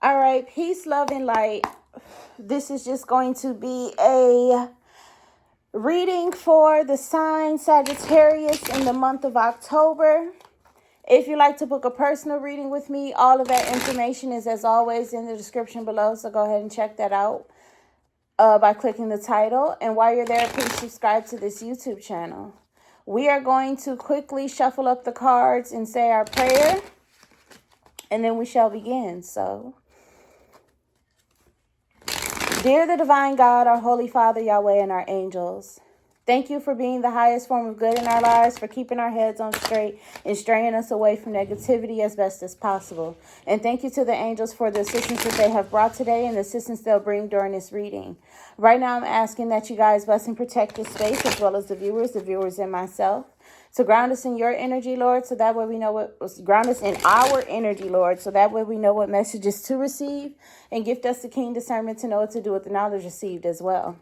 All right, peace, love, and light. This is just going to be a reading for the sign Sagittarius in the month of October. If you'd like to book a personal reading with me, all of that information is, as always, in the description below. So go ahead and check that out by clicking the title. And while you're there, please subscribe to this YouTube channel. We are going to quickly shuffle up the cards and say our prayer, and then we shall begin. So, dear the divine God, our Holy Father, Yahweh, and our angels, thank you for being the highest form of good in our lives, for keeping our heads on straight and straying us away from negativity as best as possible. And thank you to the angels for the assistance that they have brought today and the assistance they'll bring during this reading. Right now, I'm asking that you guys bless and protect this space as well as the viewers and myself. To ground us in your energy, Lord, so that way we know ground us in our energy, Lord, so that way we know what messages to receive, and gift us the keen discernment to know what to do with the knowledge received as well.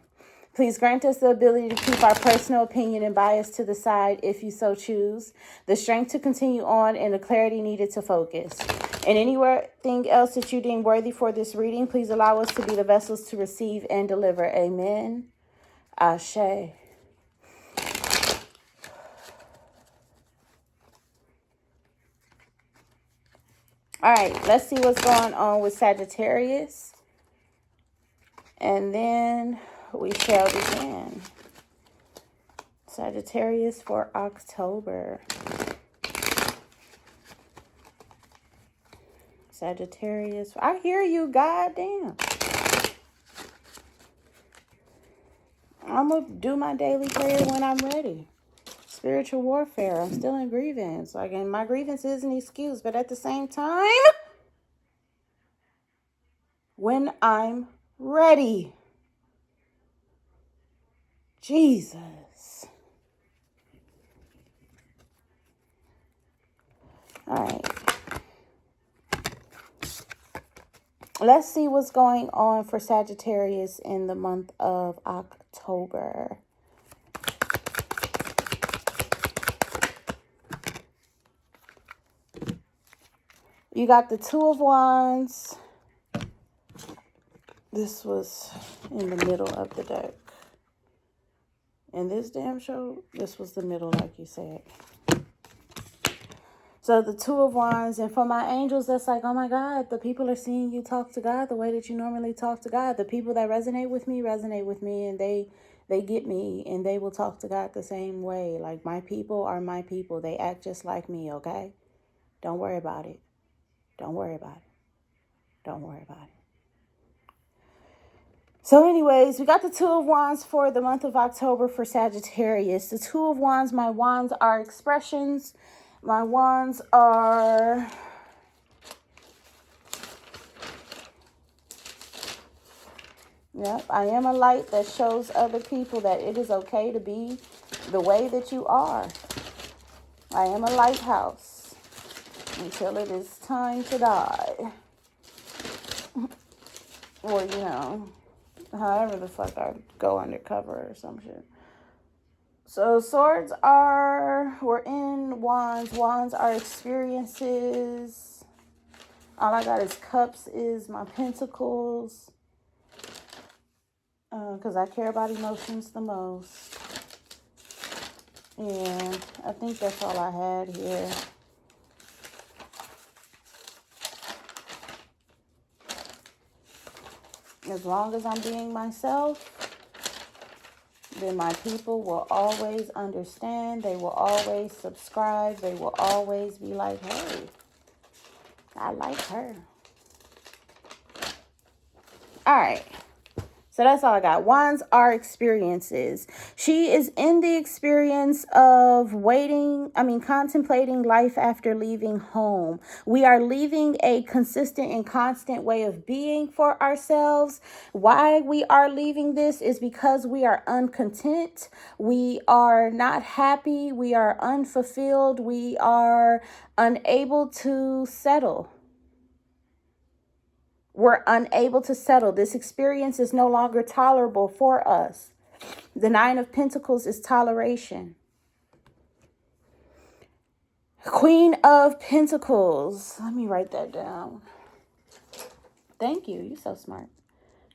Please grant us the ability to keep our personal opinion and bias to the side if you so choose, the strength to continue on, and the clarity needed to focus. And anything else that you deem worthy for this reading, please allow us to be the vessels to receive and deliver. Amen. Ashe. All right, let's see what's going on with Sagittarius. And then we shall begin. Sagittarius for October. Sagittarius. I hear you, goddamn. I'm going to do my daily prayer when I'm ready. Spiritual warfare. I'm still in grievance. Like, and my grievance is an excuse, but at the same time, when I'm ready. Jesus. All right. Let's see what's going on for Sagittarius in the month of October. You got the Two of Wands. This was in the middle of the deck. In this damn show, this was the middle, like you said. So the Two of Wands, and for my angels, that's like, oh my God, the people are seeing you talk to God the way that you normally talk to God. The people that resonate with me, and they get me, and they will talk to God the same way. Like, my people are my people. They act just like me, okay? Don't worry about it. Don't worry about it. Don't worry about it. So anyways, we got the Two of Wands for the month of October for Sagittarius. The Two of Wands, my wands are expressions. My wands are... Yep, I am a light that shows other people that it is okay to be the way that you are. I am a lighthouse until it is time to die. Or, you know, however the fuck I go undercover or some shit. So swords we're in wands. Wands are experiences. All I got is cups, is my pentacles. Because I care about emotions the most. And I think that's all I had here. As long as I'm being myself, then my people will always understand. They will always subscribe. They will always be like, hey, I like her. All right. So that's all I got. Wands are experiences. She is in the experience of contemplating life after leaving home. We are leaving a consistent and constant way of being for ourselves. Why we are leaving this is because we are uncontent. We are not happy. We are unfulfilled. We are unable to settle. We're unable to settle. This experience is no longer tolerable for us. The Nine of Pentacles is toleration. Queen of Pentacles. Let me write that down. Thank you. You're so smart.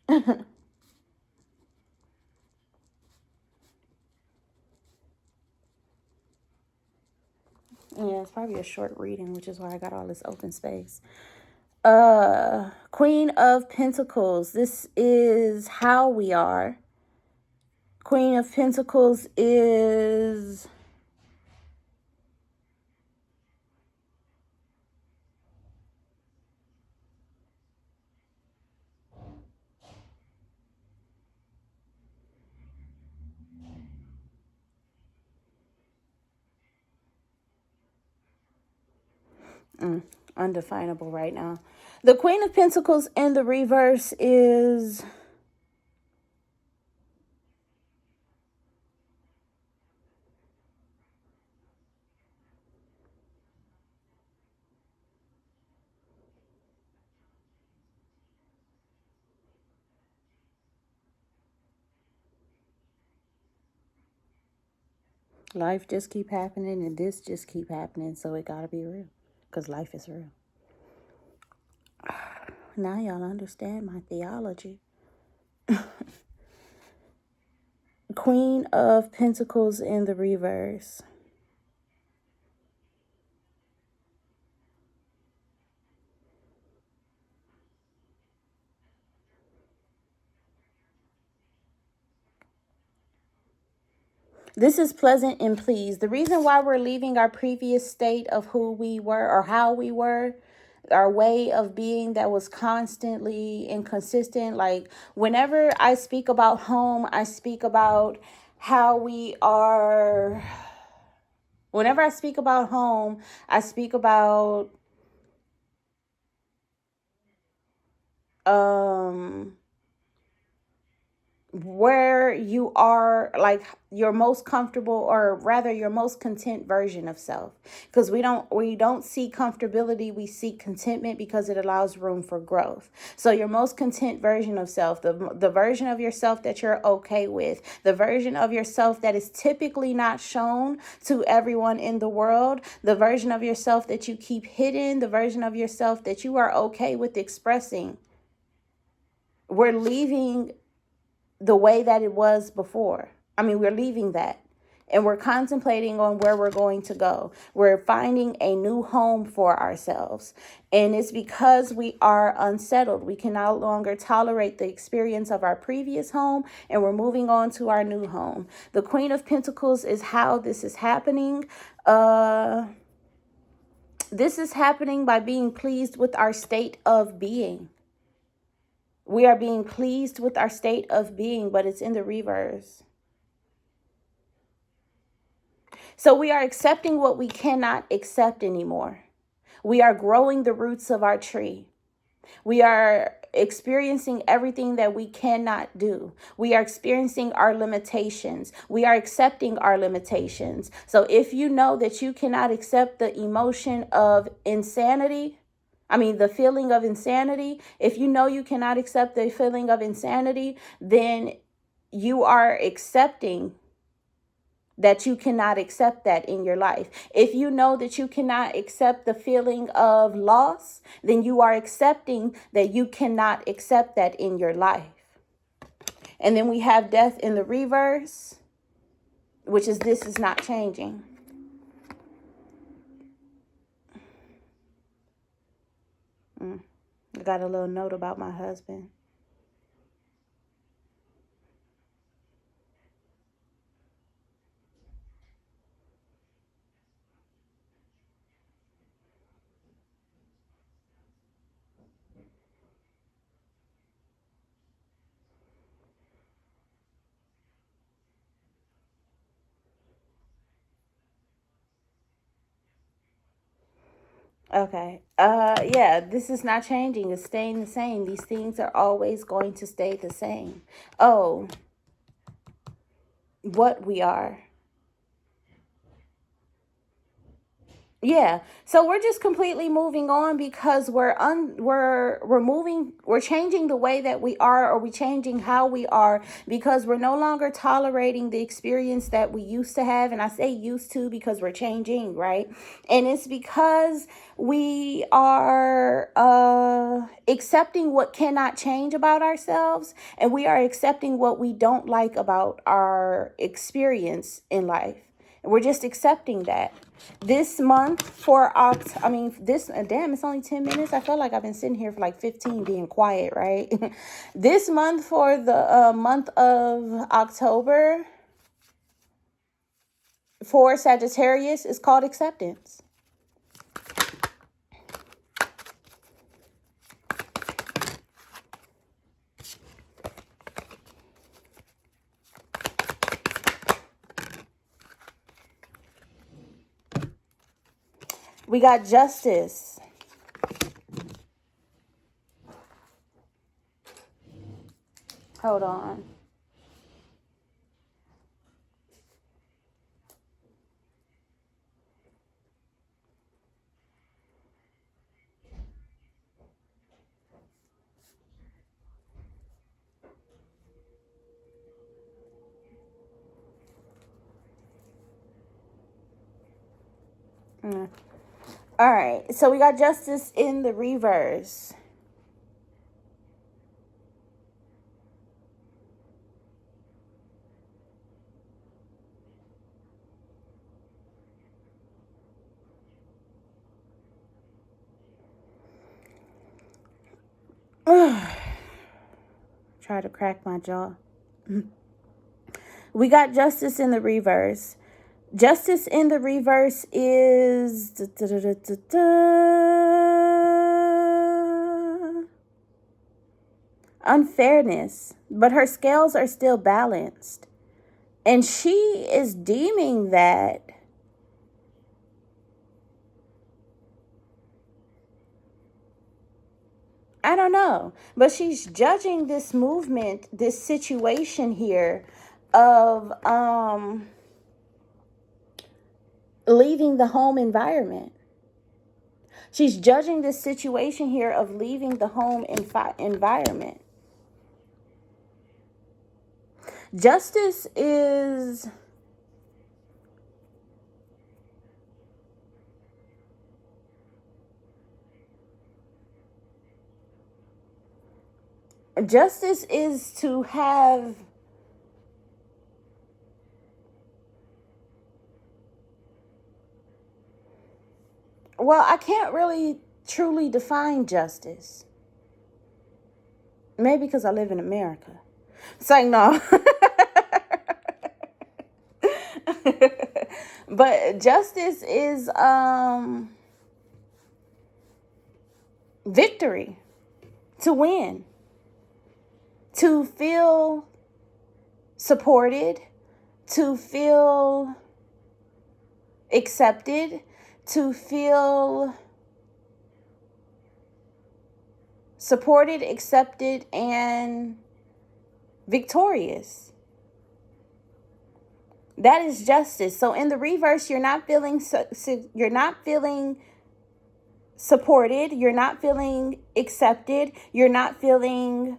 Yeah, it's probably a short reading, which is why I got all this open space. Queen of Pentacles. This is how we are. Queen of Pentacles is undefinable right now. The Queen of Pentacles in the reverse is life just keep happening and this just keep happening, so it gotta be real. Because life is real. Now y'all understand my theology. Queen of Pentacles in the reverse. This is pleasant and pleased. The reason why we're leaving our previous state of who we were or how we were, our way of being that was constantly inconsistent. Like whenever I speak about home, I speak about how we are. Whenever I speak about home, I speak about where you are, like your most comfortable, or rather your most content version of self, because we don't seek comfortability, we seek contentment, because it allows room for growth. So your most content version of self, the version of yourself that you're okay with, the version of yourself that is typically not shown to everyone in the world, the version of yourself that you keep hidden, the version of yourself that you are okay with expressing. We're leaving the way that it was before. We're leaving that. And we're contemplating on where we're going to go. We're finding a new home for ourselves. And it's because we are unsettled. We can no longer tolerate the experience of our previous home, and we're moving on to our new home. The Queen of Pentacles is how this is happening. This is happening by being pleased with our state of being. We are being pleased with our state of being, but it's in the reverse. So we are accepting what we cannot accept anymore. We are growing the roots of our tree. We are experiencing everything that we cannot do. We are experiencing our limitations. We are accepting our limitations. So if you know that you cannot accept the emotion of insanity, the feeling of insanity, if you know you cannot accept the feeling of insanity, then you are accepting that you cannot accept that in your life. If you know that you cannot accept the feeling of loss, then you are accepting that you cannot accept that in your life. And then we have death in the reverse, which is this is not changing. I got a little note about my husband. Okay. Yeah, this is not changing. It's staying the same. These things are always going to stay the same. Oh, what we are. Yeah. So we're just completely moving on because we're changing the way that we are, or we changing how we are, because we're no longer tolerating the experience that we used to have. And I say used to because we're changing, right? And it's because we are accepting what cannot change about ourselves, and we are accepting what we don't like about our experience in life. And we're just accepting that. This month for damn, it's only 10 minutes. I felt like I've been sitting here for like 15 being quiet, right? This month for the month of October for Sagittarius is called acceptance. We got justice. Hold on. All right. So we got justice in the reverse. Try to crack my jaw. We got justice in the reverse. Justice in the reverse is unfairness, but her scales are still balanced. And she is deeming that I don't know, but she's judging this movement, this situation here of leaving the home environment. She's judging this situation here of leaving the home environment. Justice is to have I can't really truly define justice. Maybe because I live in America. It's like, no. But justice is victory, to win, to feel supported, to feel accepted, to feel supported, accepted, and victorious. That is justice. So in the reverse, you're not feeling supported, you're not feeling accepted, you're not feeling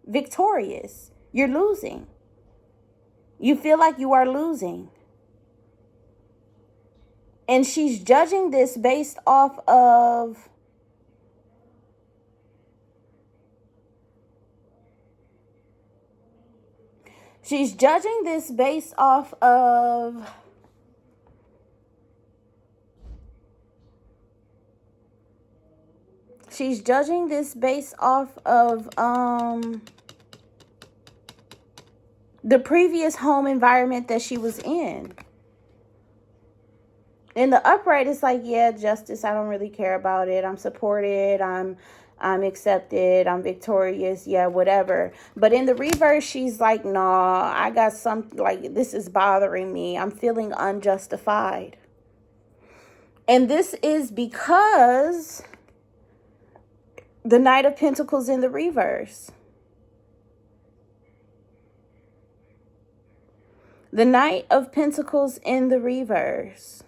victorious. You're losing. You feel like you are losing. And she's judging this based off of She's judging this based off of the previous home environment that she was in. In the upright, it's like, yeah, justice, I don't really care about it. I'm supported, I'm accepted, I'm victorious, yeah, whatever. But in the reverse, she's like, nah, I got something, like, this is bothering me. I'm feeling unjustified. And this is because the Knight of Pentacles in the reverse. The Knight of Pentacles in the reverse.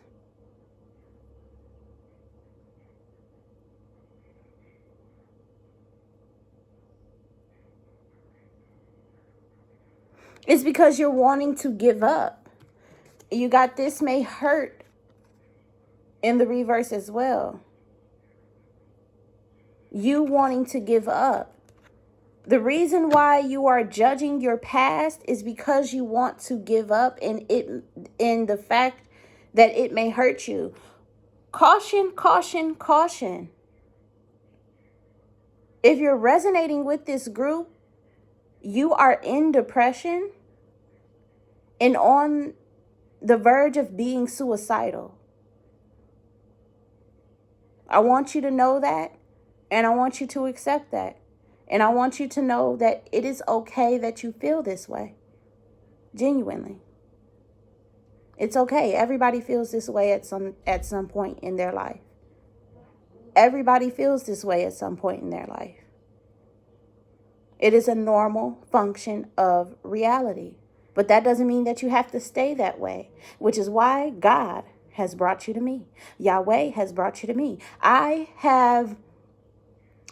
It's because you're wanting to give up. You got this may hurt in the reverse as well. You wanting to give up. The reason why you are judging your past is because you want to give up in the fact that it may hurt you. Caution, caution, caution. If you're resonating with this group, you are in depression and on the verge of being suicidal. I want you to know that, and I want you to accept that. And I want you to know that it is okay that you feel this way. Genuinely. It's okay. Everybody feels this way at some point in their life. Everybody feels this way at some point in their life. It is a normal function of reality. But that doesn't mean that you have to stay that way, which is why God has brought you to me. Yahweh has brought you to me. I have,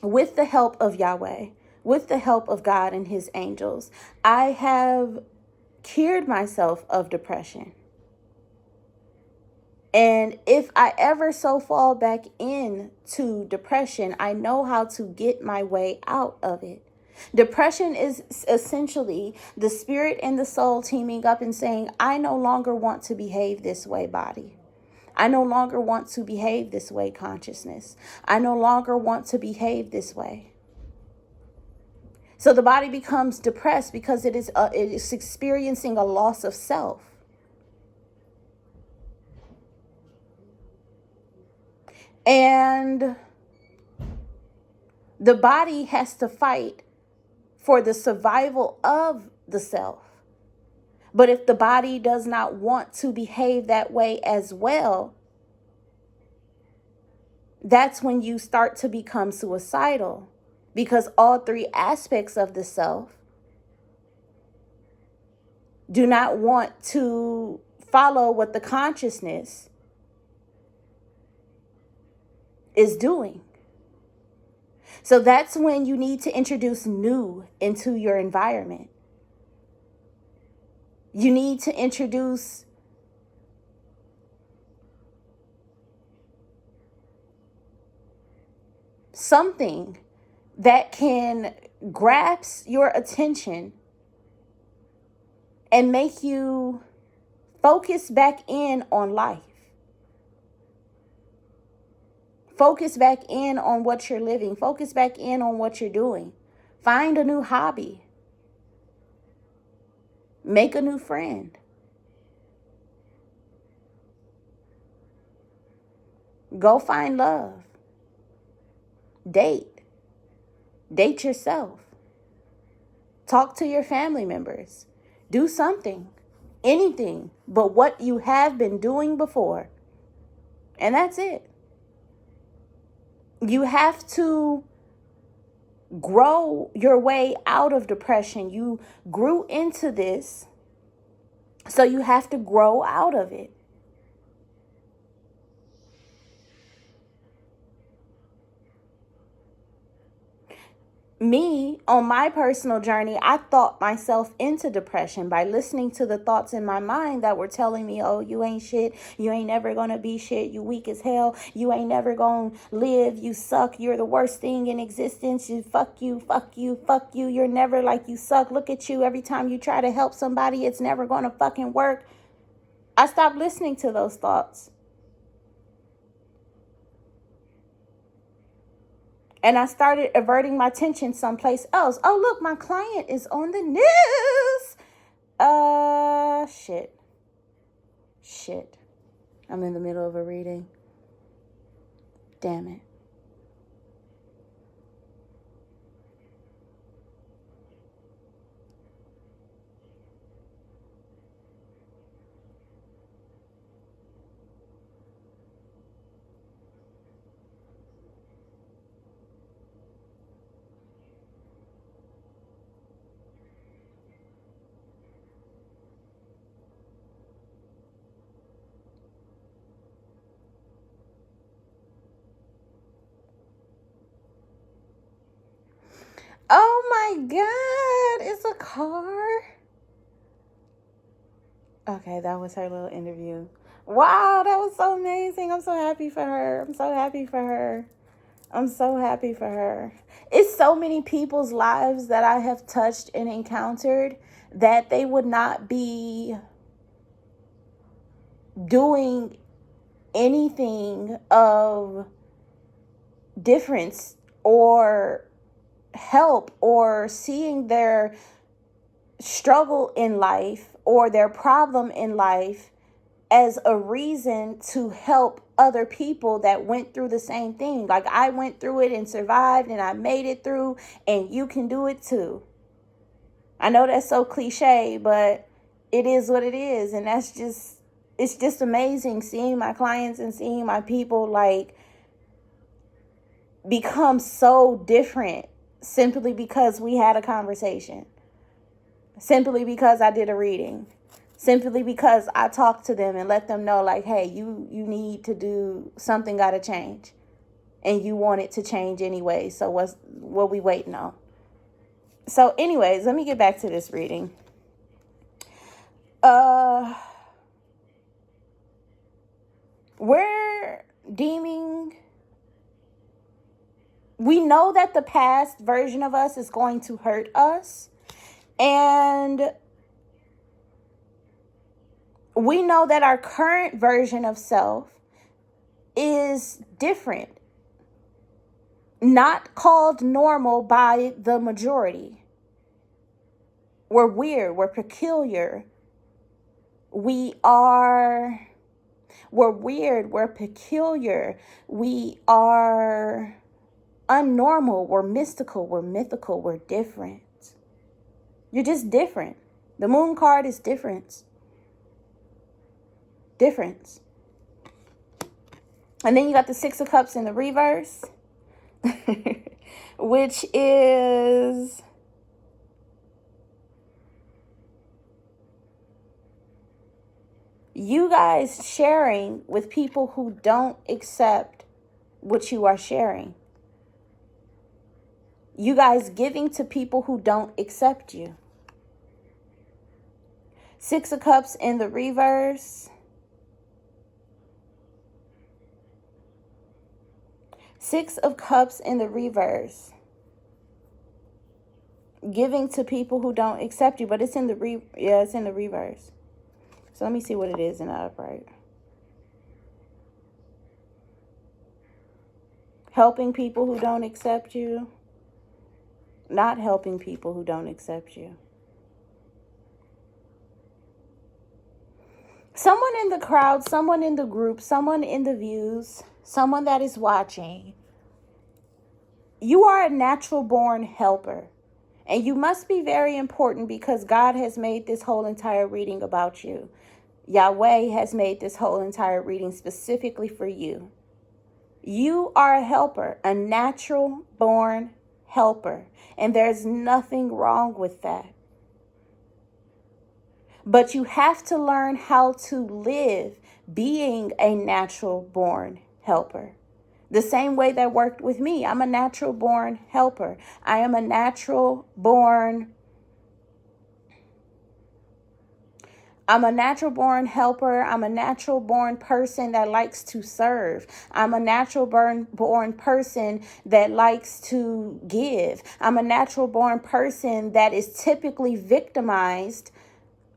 with the help of Yahweh, with the help of God and his angels, I have cured myself of depression. And if I ever so fall back into depression, I know how to get my way out of it. Depression is essentially the spirit and the soul teaming up and saying, I no longer want to behave this way, body. I no longer want to behave this way, consciousness. I no longer want to behave this way. So the body becomes depressed because it is experiencing a loss of self. And the body has to fight for the survival of the self. But if the body does not want to behave that way as well, that's when you start to become suicidal, because all three aspects of the self do not want to follow what the consciousness is doing. So that's when you need to introduce new into your environment. You need to introduce something that can grasp your attention and make you focus back in on life. Focus back in on what you're living. Focus back in on what you're doing. Find a new hobby. Make a new friend. Go find love. Date. Date yourself. Talk to your family members. Do something. Anything but what you have been doing before. And that's it. You have to grow your way out of depression. You grew into this, so you have to grow out of it. Me, on my personal journey, I thought myself into depression by listening to the thoughts in my mind that were telling me, oh, you ain't shit. You ain't never going to be shit. You weak as hell. You ain't never going to live. You suck. You're the worst thing in existence. You fuck you, fuck you, fuck you. You're never like you suck. Look at you. Every time you try to help somebody, it's never going to fucking work. I stopped listening to those thoughts. And I started averting my attention someplace else. Oh, look, my client is on the news. Shit. I'm in the middle of a reading. Damn it. Oh my God, it's a car. Okay, that was her little interview. Wow, that was so amazing. I'm so happy for her. I'm so happy for her. I'm so happy for her. It's so many people's lives that I have touched and encountered that they would not be doing anything of difference or help or seeing their struggle in life or their problem in life as a reason to help other people that went through the same thing. Like, I went through it and survived and I made it through, and you can do it too. I know that's so cliche, but it is what it is. And it's just amazing seeing my clients and seeing my people like become so different simply because we had a conversation, simply because I did a reading, simply because I talked to them and let them know, like, hey, you need to do something, got to change, and you want it to change anyway. So what we waiting on? So anyways, let me get back to this reading. We're deeming, we know that the past version of us is going to hurt us, and we know that our current version of self is different, not called normal by the majority. We're weird, we're peculiar, we're weird, we're peculiar, we are unnormal, we're mystical, we're mythical, we're different. You're just different. The moon card is difference. Difference. And then you got the Six of Cups in the reverse, which is you guys sharing with people who don't accept what you are sharing. You guys giving to people who don't accept you. Six of Cups in the reverse. Six of Cups in the reverse. Giving to people who don't accept you, but it's in the it's in the reverse. So let me see what it is in the upright. Helping people who don't accept you. Not helping people who don't accept you. Someone in the crowd, someone in the group, someone in the views, someone that is watching. You are a natural born helper. And you must be very important because God has made this whole entire reading about you. Yahweh has made this whole entire reading specifically for you. You are a helper, a natural born helper. And there's nothing wrong with that. But you have to learn how to live being a natural born helper. The same way that worked with me. I'm a natural born helper. I am a natural born helper. I'm a natural born person that likes to serve. I'm a natural born person that likes to give. I'm a natural born person that is typically victimized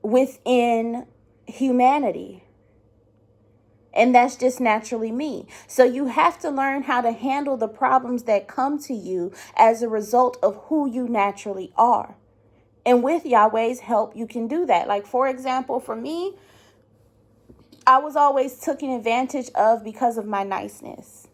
within humanity. And that's just naturally me. So you have to learn how to handle the problems that come to you as a result of who you naturally are. And with Yahweh's help, you can do that. Like, for example, for me, I was always taken advantage of because of my niceness.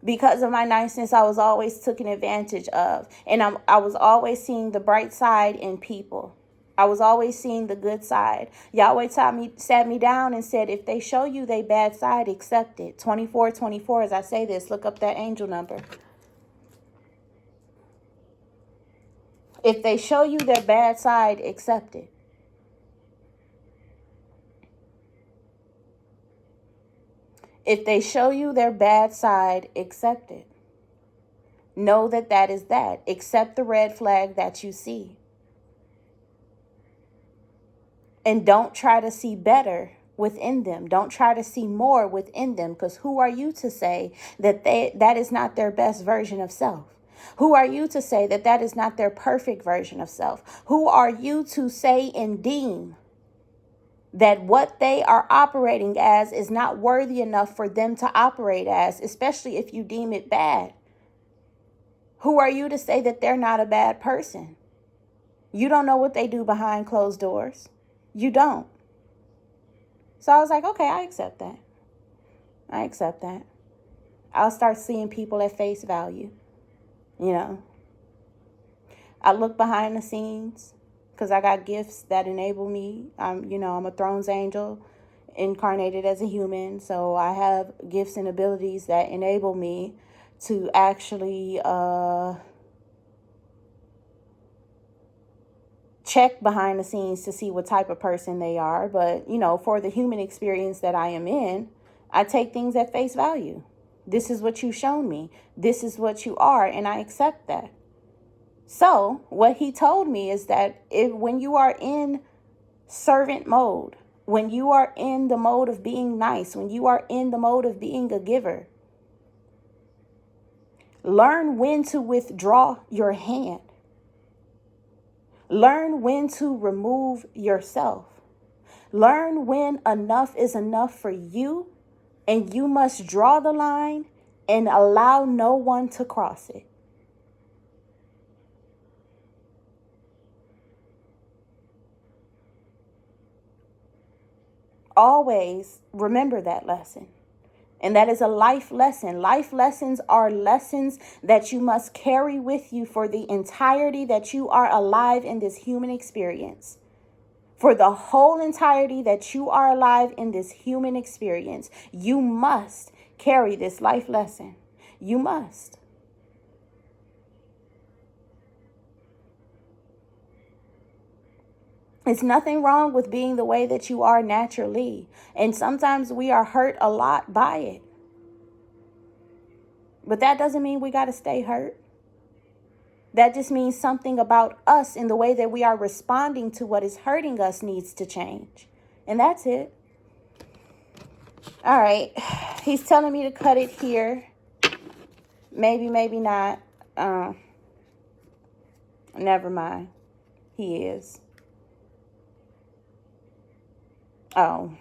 Because of my niceness, I was always taken advantage of. And I was always seeing the bright side in people. I was always seeing the good side. Yahweh sat me down and said, if they show you their bad side, accept it. 2424, as I say this, look up that angel number. If they show you their bad side, accept it. If they show you their bad side, accept it. Know that that is that. Accept the red flag that you see. And don't try to see better within them. Don't try to see more within them, because who are you to say that that is not their best version of self? Who are you to say that that is not their perfect version of self? Who are you to say and deem that what they are operating as is not worthy enough for them to operate as, especially if you deem it bad? Who are you to say that they're not a bad person? You don't know what they do behind closed doors. You don't. So I was like, okay, I accept that. I accept that. I'll start seeing people at face value. You know, I look behind the scenes because I got gifts that enable me. I'm a thrones angel incarnated as a human. So I have gifts and abilities that enable me to actually check behind the scenes to see what type of person they are. But, for the human experience that I am in, I take things at face value. This is what you've shown me. This is what you are, and I accept that. So what he told me is that when you are in servant mode, when you are in the mode of being nice, when you are in the mode of being a giver, learn when to withdraw your hand. Learn when to remove yourself. Learn when enough is enough for you, and you must draw the line and allow no one to cross it. Always remember that lesson. And that is a life lesson. Life lessons are lessons that you must carry with you for the entirety that you are alive in this human experience. For the whole entirety that you are alive in this human experience, you must carry this life lesson. You must. It's nothing wrong with being the way that you are naturally. And sometimes we are hurt a lot by it. But that doesn't mean we got to stay hurt. That just means something about us in the way that we are responding to what is hurting us needs to change. And that's it. All right. He's telling me to cut it here. Maybe, maybe not. Never mind. He is. Oh,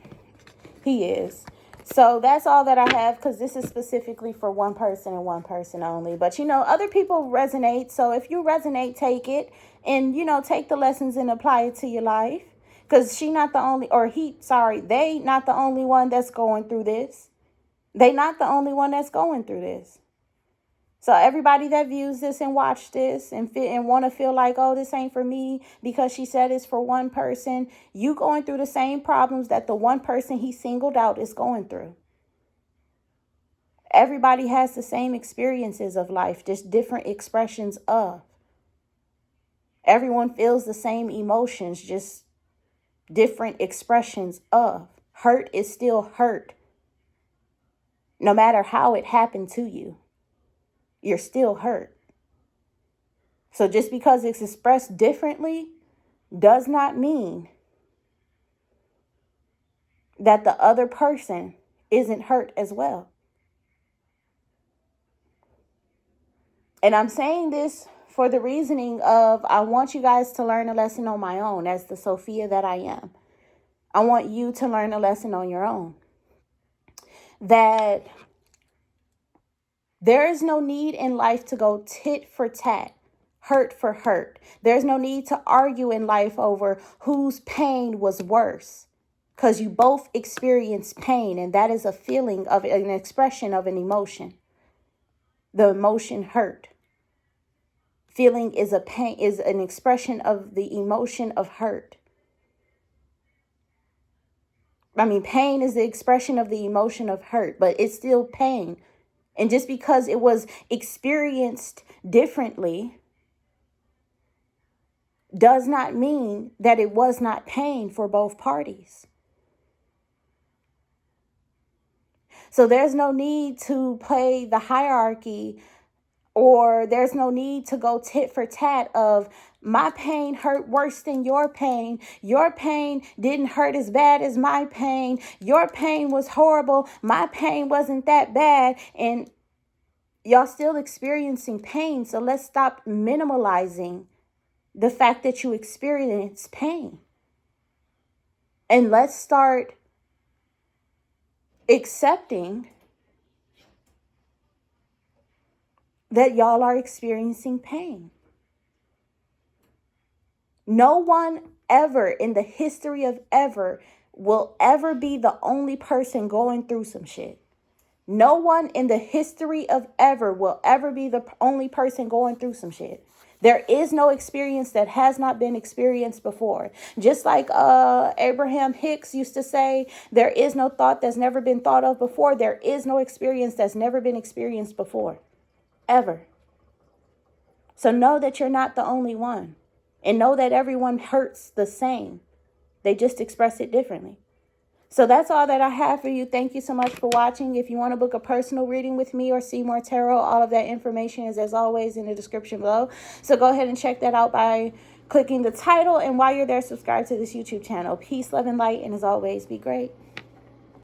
he is. So that's all that I have, because this is specifically for one person and one person only. But, other people resonate. So if you resonate, take it and, take the lessons and apply it to your life. Because they not the only one that's going through this. They not the only one that's going through this. So everybody that views this and watch this and want to feel like, oh, this ain't for me because she said it's for one person, you going through the same problems that the one person he singled out is going through. Everybody has the same experiences of life, just different expressions of. Everyone feels the same emotions, just different expressions of. Hurt is still hurt. No matter how it happened to you. You're still hurt. So just because it's expressed differently does not mean that the other person isn't hurt as well. And I'm saying this for the reasoning of I want you guys to learn a lesson on my own as the Sophia that I am. I want you to learn a lesson on your own. That there is no need in life to go tit for tat, hurt for hurt. There's no need to argue in life over whose pain was worse, because you both experience pain, and that is a feeling of an expression of an emotion. The emotion hurt. Feeling is an expression of the emotion of hurt. Pain is the expression of the emotion of hurt, but it's still pain. And just because it was experienced differently does not mean that it was not pain for both parties. So there's no need to play the hierarchy Or there's no need to go tit for tat of my pain hurt worse than your pain. Your pain didn't hurt as bad as my pain. Your pain was horrible. My pain wasn't that bad. And y'all still experiencing pain. So let's stop minimalizing the fact that you experience pain. And let's start accepting that y'all are experiencing pain. No one ever in the history of ever will ever be the only person going through some shit. No one in the history of ever will ever be the only person going through some shit. There is no experience that has not been experienced before. Just like Abraham Hicks used to say, there is no thought that's never been thought of before. There is no experience that's never been experienced before. Ever. So know that you're not the only one. And know that everyone hurts the same. They just express it differently. So that's all that I have for you. Thank you so much for watching. If you want to book a personal reading with me or see more tarot, all of that information is, as always, in the description below. So go ahead and check that out by clicking the title. And while you're there, subscribe to this YouTube channel. Peace, love, and light. And as always, be great.